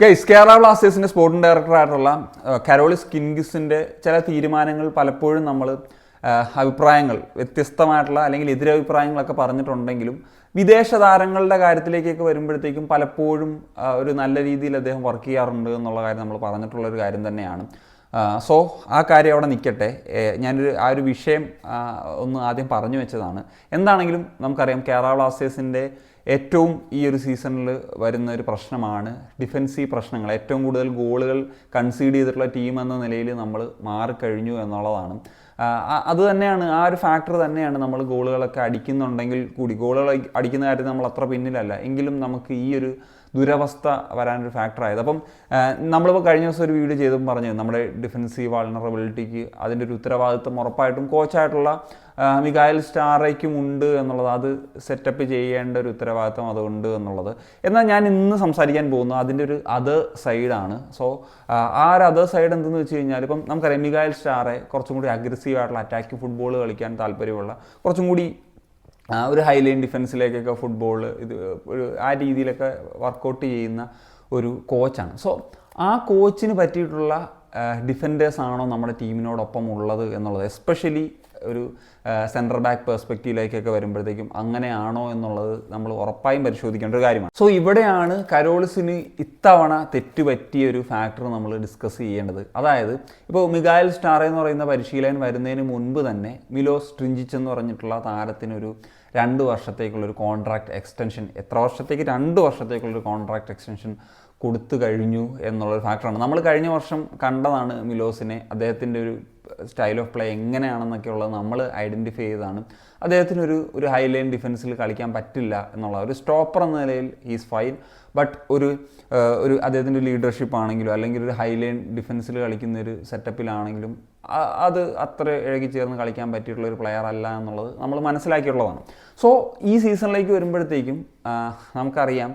Guys, Kerala ബ്ലാസ്റ്റേഴ്സിൻ്റെ sporting ഡയറക്ടറായിട്ടുള്ള Karolis കിൻഗിസിൻ്റെ ചില തീരുമാനങ്ങൾ പലപ്പോഴും നമ്മൾ അഭിപ്രായങ്ങൾ വ്യത്യസ്തമായിട്ടുള്ള അല്ലെങ്കിൽ എതിരഭിപ്രായങ്ങളൊക്കെ പറഞ്ഞിട്ടുണ്ടെങ്കിലും വിദേശ താരങ്ങളുടെ കാര്യത്തിലേക്കൊക്കെ വരുമ്പോഴത്തേക്കും പലപ്പോഴും ഒരു നല്ല രീതിയിൽ അദ്ദേഹം വർക്ക് ചെയ്യാറുണ്ട് എന്നുള്ള കാര്യം നമ്മൾ പറഞ്ഞിട്ടുള്ളൊരു കാര്യം തന്നെയാണ്. സോ ആ കാര്യം അവിടെ നിൽക്കട്ടെ. ഞാനൊരു ആ ഒരു വിഷയം ഒന്ന് ആദ്യം പറഞ്ഞു വെച്ചതാണ്. എന്താണെങ്കിലും നമുക്കറിയാം കേരള ബ്ലാസ്റ്റേഴ്സിൻ്റെ ഏറ്റവും ഈ ഒരു സീസണിൽ വരുന്ന ഒരു പ്രശ്നമാണ് ഡിഫെൻസീവ് പ്രശ്നങ്ങൾ. ഏറ്റവും കൂടുതൽ ഗോളുകൾ കൺസീഡ് ചെയ്തിട്ടുള്ള ടീം എന്ന നിലയിൽ നമ്മൾ മാറിക്കഴിഞ്ഞു എന്നുള്ളതാണ്. അത് തന്നെയാണ്, ആ ഒരു ഫാക്ടർ തന്നെയാണ് നമ്മൾ ഗോളുകളൊക്കെ അടിക്കുന്നുണ്ടെങ്കിൽ കൂടി, ഗോളുകൾ അടിക്കുന്ന കാര്യത്തിൽ നമ്മൾ അത്ര പിന്നിലല്ല എങ്കിലും നമുക്ക് ഈ ഒരു ദുരവസ്ഥ വരാനൊരു ഫാക്ടറായത്. അപ്പം നമ്മളിപ്പോൾ കഴിഞ്ഞ ദിവസം ഒരു വീഡിയോ ചെയ്തപ്പോൾ പറഞ്ഞു നമ്മുടെ ഡിഫെൻസീവ് വൾണറബിലിറ്റിക്ക് അതിൻ്റെ ഒരു ഉത്തരവാദിത്വം ഉറപ്പായിട്ടും കോച്ചായിട്ടുള്ള മിഗായൽ സ്റ്റാറയ്ക്കും ഉണ്ട് എന്നുള്ളത്, അത് സെറ്റപ്പ് ചെയ്യേണ്ട ഒരു ഉത്തരവാദിത്വം അതുണ്ട് എന്നുള്ളത്. എന്നാൽ ഞാൻ ഇന്ന് സംസാരിക്കാൻ പോകുന്നത് അതിൻ്റെ ഒരു അതർ സൈഡാണ്. സോ ആ ഒരു അതർ സൈഡ് എന്തെന്ന് വെച്ച് കഴിഞ്ഞാൽ, ഇപ്പം നമുക്കറിയാം മിഗായൽ സ്റ്റാറെ കുറച്ചും കൂടി അഗ്രസീവായിട്ടുള്ള അറ്റാക്കിംഗ് ഫുട്ബോൾ കളിക്കാൻ താല്പര്യമുള്ള, കുറച്ചും കൂടി ഒരു ഹൈലൈൻ ഡിഫൻസിലേക്കൊക്കെ ഫുട്ബോൾ ഇത് ഒരു ആ രീതിയിലൊക്കെ വർക്കൗട്ട് ചെയ്യുന്ന ഒരു കോച്ചാണ്. സോ ആ കോച്ചിന് പറ്റിയിട്ടുള്ള ഡിഫൻഡേഴ്സ് ആണോ നമ്മുടെ ടീമിനോടൊപ്പം ഉള്ളത് എന്നുള്ളത്, എസ്പെഷ്യലി ഒരു സെൻറ്റർ ബാക്ക് പെർസ്പെക്റ്റീവിലേക്കൊക്കെ വരുമ്പോഴത്തേക്കും അങ്ങനെയാണോ എന്നുള്ളത് നമ്മൾ ഉറപ്പായും പരിശോധിക്കേണ്ട ഒരു കാര്യമാണ്. സോ ഇവിടെയാണ് കരോളിസിന് ഇത്തവണ തെറ്റുപറ്റിയ ഒരു ഫാക്ടർ നമ്മൾ ഡിസ്കസ് ചെയ്യേണ്ടത്. അതായത് ഇപ്പോൾ മിഗായൽ സ്റ്റാറെ എന്ന് പറയുന്ന പരിശീലകൻ വരുന്നതിന് മുൻപ് തന്നെ മിലോസ് ട്രിഞ്ചിച്ച് എന്ന് പറഞ്ഞിട്ടുള്ള താരത്തിനൊരു 2 വർഷത്തേക്കുള്ളൊരു കോൺട്രാക്ട് എക്സ്റ്റൻഷൻ, എത്ര വർഷത്തേക്ക്, 2 വർഷത്തേക്കുള്ളൊരു കോൺട്രാക്ട് എക്സ്റ്റൻഷൻ കൊടുത്തു കഴിഞ്ഞു എന്നുള്ളൊരു ഫാക്ടറാണ്. നമ്മൾ കഴിഞ്ഞ വർഷം കണ്ടതാണ് മിലോസിനെ, അദ്ദേഹത്തിൻ്റെ ഒരു സ്റ്റൈൽ ഓഫ് പ്ലേ എങ്ങനെയാണെന്നൊക്കെ ഉള്ളത് നമ്മൾ ഐഡൻറ്റിഫൈ ചെയ്തതാണ്. അദ്ദേഹത്തിനൊരു ഒരു ഹൈലൈൻ ഡിഫൻസിൽ കളിക്കാൻ പറ്റില്ല എന്നുള്ള ഒരു സ്റ്റോപ്പർ എന്ന നിലയിൽ ഈസ് ഫൈൻ. ബട്ട് ഒരു അദ്ദേഹത്തിൻ്റെ ലീഡർഷിപ്പ് ആണെങ്കിലും അല്ലെങ്കിൽ ഒരു ഹൈലൈൻ ഡിഫൻസിൽ കളിക്കുന്ന ഒരു സെറ്റപ്പിലാണെങ്കിലും അത് അത്ര ഇഴകി ചേർന്ന് കളിക്കാൻ പറ്റിയിട്ടുള്ള ഒരു പ്ലെയർ അല്ല എന്നുള്ളത് നമ്മൾ മനസ്സിലാക്കിയുള്ളതാണ്. സോ ഈ സീസണിലേക്ക് വരുമ്പോഴത്തേക്കും നമുക്കറിയാം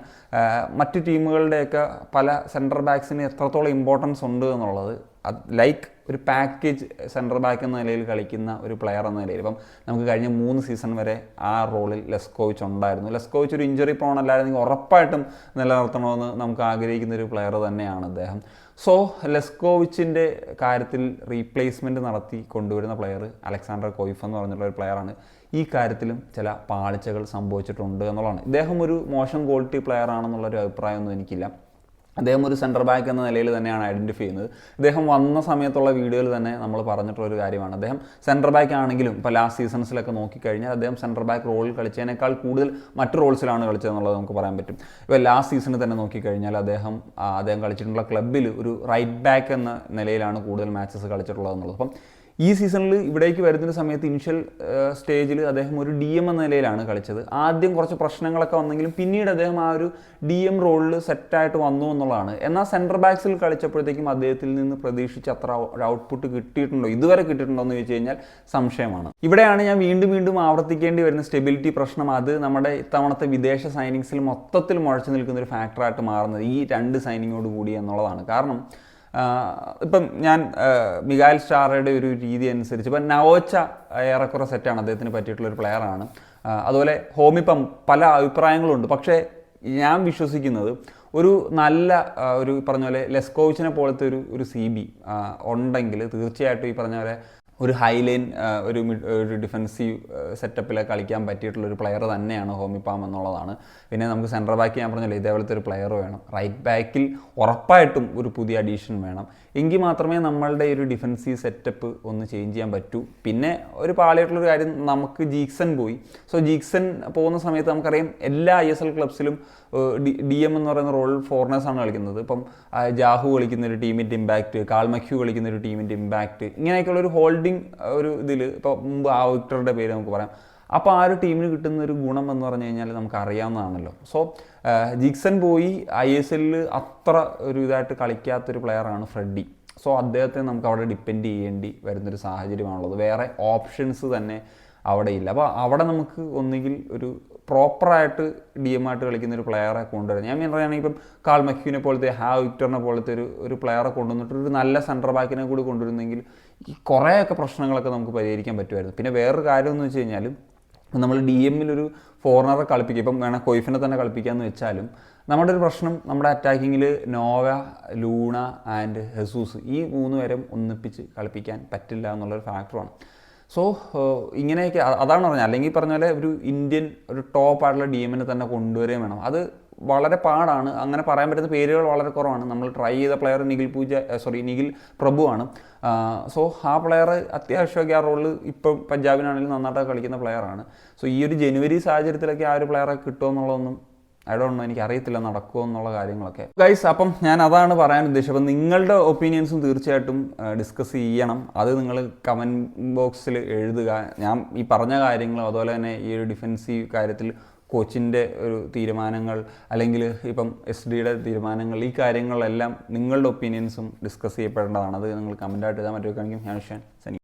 മറ്റ് ടീമുകളുടെയൊക്കെ പല സെൻറ്റർ ബാക്സിന് എത്രത്തോളം ഇമ്പോർട്ടൻസ് ഉണ്ട് എന്നുള്ളത്. ലൈക്ക് ഒരു പാക്കേജ് സെൻറ്റർ ബാക്ക് എന്ന നിലയിൽ കളിക്കുന്ന ഒരു പ്ലെയർ എന്ന നിലയിൽ ഇപ്പം നമുക്ക് കഴിഞ്ഞ 3 സീസൺ വരെ ആ റോളിൽ ലെസ്കോവിച്ച് ഉണ്ടായിരുന്നു. ലെസ്കോവിച്ച് ഒരു ഇഞ്ചറി പ്രോൺ അല്ലായിരുന്നെങ്കിൽ ഉറപ്പായിട്ടും നിലനിർത്തണമെന്ന് നമുക്ക് ആഗ്രഹിക്കുന്ന ഒരു പ്ലെയർ തന്നെയാണ് അദ്ദേഹം. സോ ലെസ്കോവിച്ചിൻ്റെ കാര്യത്തിൽ റീപ്ലേസ്മെൻറ്റ് നടത്തി കൊണ്ടുവരുന്ന പ്ലെയർ അലക്സാണ്ടർ കോയിഫ് എന്ന് പറഞ്ഞിട്ടുള്ള ഒരു പ്ലെയറാണ്. ഈ കാര്യത്തിലും ചില പാളിച്ചകൾ സംഭവിച്ചിട്ടുണ്ട് എന്നുള്ളതാണ്. ഇദ്ദേഹം ഒരു മോശം ക്വാളിറ്റി പ്ലെയർ ആണെന്നുള്ളൊരു അഭിപ്രായമൊന്നും എനിക്കില്ല. അദ്ദേഹം ഒരു സെൻറ്റർ ബാക്ക് എന്ന നിലയിൽ തന്നെയാണ് ഐഡൻറ്റിഫൈ ചെയ്യുന്നത്. അദ്ദേഹം വന്ന സമയത്തുള്ള വീഡിയോയിൽ തന്നെ നമ്മൾ പറഞ്ഞിട്ടുള്ളൊരു കാര്യമാണ്, അദ്ദേഹം സെൻറ്റർ ബാക്ക് ആണെങ്കിലും ഇപ്പോൾ ലാസ്റ്റ് സീസൺസിലൊക്കെ നോക്കിക്കഴിഞ്ഞാൽ അദ്ദേഹം സെൻറ്റർ ബാക്ക് റോളിൽ കളിച്ചതിനേക്കാൾ കൂടുതൽ മറ്റ് റോൾസിലാണ് കളിച്ചതെന്നുള്ളത് നമുക്ക് പറയാൻ പറ്റും. ഇപ്പോൾ ലാസ്റ്റ് സീസണിൽ തന്നെ നോക്കിക്കഴിഞ്ഞാൽ അദ്ദേഹം കളിച്ചിട്ടുള്ള ക്ലബ്ബിൽ ഒരു റൈറ്റ് ബാക്ക് എന്ന നിലയിലാണ് കൂടുതൽ മാച്ചസ് കളിച്ചിട്ടുള്ളതെന്നുള്ളത്. അപ്പം ഈ സീസണിൽ ഇവിടേക്ക് വരുന്ന സമയത്ത് ഇനിഷ്യൽ സ്റ്റേജിൽ അദ്ദേഹം ഒരു DM എന്ന നിലയിലാണ് കളിച്ചത്. ആദ്യം കുറച്ച് പ്രശ്നങ്ങളൊക്കെ വന്നെങ്കിലും പിന്നീട് അദ്ദേഹം ആ ഒരു DM റോളിൽ സെറ്റായിട്ട് വന്നു എന്നുള്ളതാണ്. എന്നാൽ സെൻറ്റർ ബാക്സിൽ കളിച്ചപ്പോഴത്തേക്കും അദ്ദേഹത്തിൽ നിന്ന് പ്രതീക്ഷിച്ച അത്ര ഒരു ഔട്ട്പുട്ട് കിട്ടിയിട്ടുണ്ടോ, ഇതുവരെ കിട്ടിയിട്ടുണ്ടോ എന്ന് ചോദിച്ചു കഴിഞ്ഞാൽ സംശയമാണ്. ഇവിടെയാണ് ഞാൻ വീണ്ടും ആവർത്തിക്കേണ്ടി വരുന്ന സ്റ്റെബിലിറ്റി പ്രശ്നം. അത് നമ്മുടെ ഇത്തവണത്തെ വിദേശ സൈനിങ്സിൽ മൊത്തത്തിൽ മുഴച്ചു നിൽക്കുന്ന ഒരു ഫാക്ടറായിട്ട് മാറുന്നത് ഈ 2 സൈനിങ്ങോട് കൂടി എന്നുള്ളതാണ്. കാരണം ഇപ്പം ഞാൻ മിഗായൽ സ്റ്റാറയുടെ ഒരു രീതി അനുസരിച്ച് ഇപ്പം നവോച്ച ഏറെക്കുറെ സെറ്റാണ്, അദ്ദേഹത്തിന് പറ്റിയിട്ടുള്ളൊരു പ്ലെയറാണ്. അതുപോലെ ഹോമിപ്പം പല അഭിപ്രായങ്ങളുണ്ട്. പക്ഷേ ഞാൻ വിശ്വസിക്കുന്നത് ഒരു നല്ല ഒരു പറഞ്ഞ പോലെ ലെസ്കോവിച്ചിനെ പോലത്തെ ഒരു CB ഉണ്ടെങ്കിൽ തീർച്ചയായിട്ടും ഈ പറഞ്ഞ പോലെ ഒരു ഹൈലൈൻ ഒരു ഡിഫൻസീവ് സെറ്റപ്പിൽ കളിക്കാൻ പറ്റിയിട്ടുള്ളൊരു പ്ലെയർ തന്നെയാണ് ഹോമിപ്പാം എന്നുള്ളതാണ്. പിന്നെ നമുക്ക് സെൻറ്റർ ബാക്ക് ഞാൻ പറഞ്ഞല്ലോ ഇതേപോലത്തെ ഒരു പ്ലെയർ വേണം. റൈറ്റ് ബാക്കിൽ ഉറപ്പായിട്ടും ഒരു പുതിയ അഡീഷൻ വേണം. എങ്കിൽ മാത്രമേ നമ്മളുടെ ഒരു ഡിഫൻസീവ് സെറ്റപ്പ് ഒന്ന് ചേഞ്ച് ചെയ്യാൻ പറ്റൂ. പിന്നെ ഒരു പാളിയായിട്ടുള്ളൊരു കാര്യം, നമുക്ക് ജീക്സൺ പോയി. സോ ജീക്സൺ പോകുന്ന സമയത്ത് നമുക്കറിയാം എല്ലാ ISL ക്ലബ്സിലും DM എന്ന് പറയുന്ന റോളിൽ ഫോറിനേഴ്സാണ് കളിക്കുന്നത്. ഇപ്പം ജാഹു കളിക്കുന്ന ഒരു ടീമിൻ്റെ ഇമ്പാക്റ്റ്, കാൾമക്യൂ കളിക്കുന്ന ഒരു ടീമിൻ്റെ ഇമ്പാക്റ്റ്, ഇങ്ങനെയൊക്കെയുള്ള ഒരു ഹോൾഡിംഗ് ഒരു ഇതിൽ ഇപ്പോൾ മുമ്പ് വിക്ടറുടെ പേര് നമുക്ക് പറയാം. അപ്പോൾ ആ ഒരു ടീമിന് കിട്ടുന്ന ഒരു ഗുണം എന്ന് പറഞ്ഞു കഴിഞ്ഞാൽ നമുക്ക് അറിയാവുന്നതാണല്ലോ. സോ ജിക്സൺ പോയി ISL അത്ര ഒരു ഇതായിട്ട് കളിക്കാത്തൊരു പ്ലെയറാണ് ഫ്രെഡി. സോ അദ്ദേഹത്തെ നമുക്ക് അവിടെ ഡിപ്പെൻഡ് ചെയ്യേണ്ടി വരുന്നൊരു സാഹചര്യമാണുള്ളത്. വേറെ ഓപ്ഷൻസ് തന്നെ അവിടെ ഇല്ല. അപ്പോൾ അവിടെ നമുക്ക് ഒന്നുകിൽ ഒരു പ്രോപ്പറായിട്ട് DM ആയിട്ട് കളിക്കുന്ന ഒരു പ്ലെയറെ കൊണ്ടുവരുന്നത്, ഞാൻ പറയുകയാണെങ്കിൽ ഇപ്പം കാൾമക്യൂവിനെ പോലത്തെ വിക്ടറിനെ പോലത്തെ ഒരു പ്ലെയറെ കൊണ്ടുവന്നിട്ട് ഒരു നല്ല സെൻറ്റർ ബാക്കിനെ കൂടി കൊണ്ടുവരുന്നെങ്കിൽ ഈ കുറേയൊക്കെ പ്രശ്നങ്ങളൊക്കെ നമുക്ക് പരിഹരിക്കാൻ പറ്റുമായിരുന്നു. പിന്നെ വേറൊരു കാര്യം എന്ന് വെച്ച് കഴിഞ്ഞാൽ നമ്മൾ ഡി എമ്മിലൊരു ഫോറിനറെ കളിപ്പിക്കുക, ഇപ്പം വേണേൽ കൊയ്ഫിനെ തന്നെ കളിപ്പിക്കാമെന്ന് വെച്ചാലും നമ്മുടെ ഒരു പ്രശ്നം നമ്മുടെ അറ്റാക്കിങ്ങിൽ നോവ, ലൂണ ആൻഡ് ഹെസൂസ് ഈ 3 പേരും ഒന്നിപ്പിച്ച് കളിപ്പിക്കാൻ പറ്റില്ല എന്നുള്ളൊരു ഫാക്ടറാണ്. സോ ഇങ്ങനെയൊക്കെ അതാണ് പറഞ്ഞത്. അല്ലെങ്കിൽ പറഞ്ഞ പോലെ ഒരു ഇന്ത്യൻ ഒരു ടോപ്പായിട്ടുള്ള ഡി എമ്മിനെ തന്നെ കൊണ്ടുവരികയും വേണം. അത് വളരെ പാടാണ്. അങ്ങനെ പറയാൻ പറ്റുന്ന പേരുകൾ വളരെ കുറവാണ്. നമ്മൾ ട്രൈ ചെയ്ത പ്ലെയർ നിഖിൽ പ്രഭുവാണ്. സോ ആ പ്ലെയർ അത്യാവശ്യമൊക്കെ ആ റോളിൽ ഇപ്പം പഞ്ചാബിനാണെങ്കിലും നന്നായിട്ട് കളിക്കുന്ന പ്ലെയറാണ്. സോ ഈ ഒരു ജനുവരി സാഹചര്യത്തിലൊക്കെ ആ ഒരു പ്ലെയറെ കിട്ടുമോ എന്നുള്ളതൊന്നും ഐ ഡോണ്ട് നോ, എനിക്കറിയത്തില്ല നടക്കുമോ എന്നുള്ള കാര്യങ്ങളൊക്കെ. ഗൈസ്, അപ്പം ഞാൻ അതാണ് പറയാൻ ഉദ്ദേശിച്ചത്. അപ്പം നിങ്ങളുടെ ഒപ്പീനിയൻസും തീർച്ചയായിട്ടും ഡിസ്കസ് ചെയ്യണം. അത് നിങ്ങൾ കമൻറ്റ് ബോക്സിൽ എഴുതുക. ഞാൻ ഈ പറഞ്ഞ കാര്യങ്ങളും അതുപോലെ തന്നെ ഈ ഒരു ഡിഫെൻസീവ് കാര്യത്തിൽ കോച്ചിൻ്റെ ഒരു തീരുമാനങ്ങൾ അല്ലെങ്കിൽ ഇപ്പം SD-യുടെ തീരുമാനങ്ങൾ, ഈ കാര്യങ്ങളെല്ലാം നിങ്ങളുടെ ഒപ്പീനിയൻസും ഡിസ്കസ് ചെയ്യപ്പെടേണ്ടതാണ്. അത് നിങ്ങൾ കമൻറ്റായിട്ട് എഴുതാൻ പറ്റുമെങ്കിൽ ഞാൻ സനി.